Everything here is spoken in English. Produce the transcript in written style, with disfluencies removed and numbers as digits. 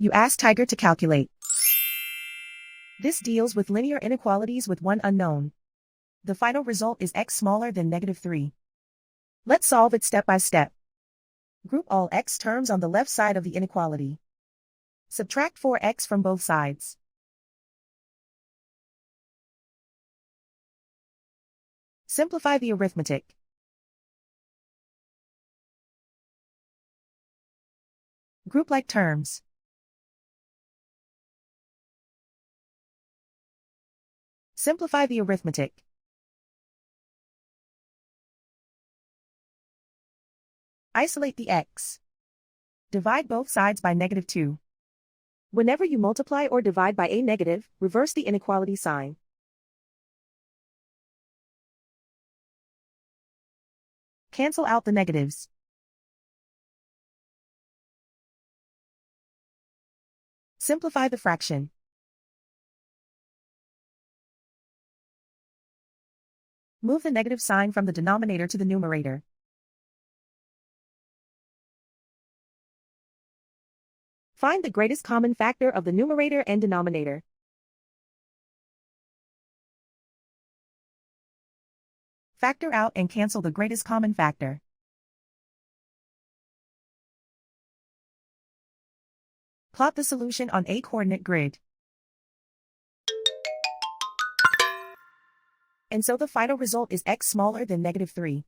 You ask Tiger to calculate. This deals with linear inequalities with one unknown. The final result is x smaller than -3. Let's solve it step by step. Group all x terms on the left side of the inequality. Subtract 4x from both sides. Simplify the arithmetic. Group like terms. Simplify the arithmetic. Isolate the x. Divide both sides by -2. Whenever you multiply or divide by a negative, reverse the inequality sign. Cancel out the negatives. Simplify the fraction. Move the negative sign from the denominator to the numerator. Find the greatest common factor of the numerator and denominator. Factor out and cancel the greatest common factor. Plot the solution on a coordinate grid. And so the final result is x smaller than -3.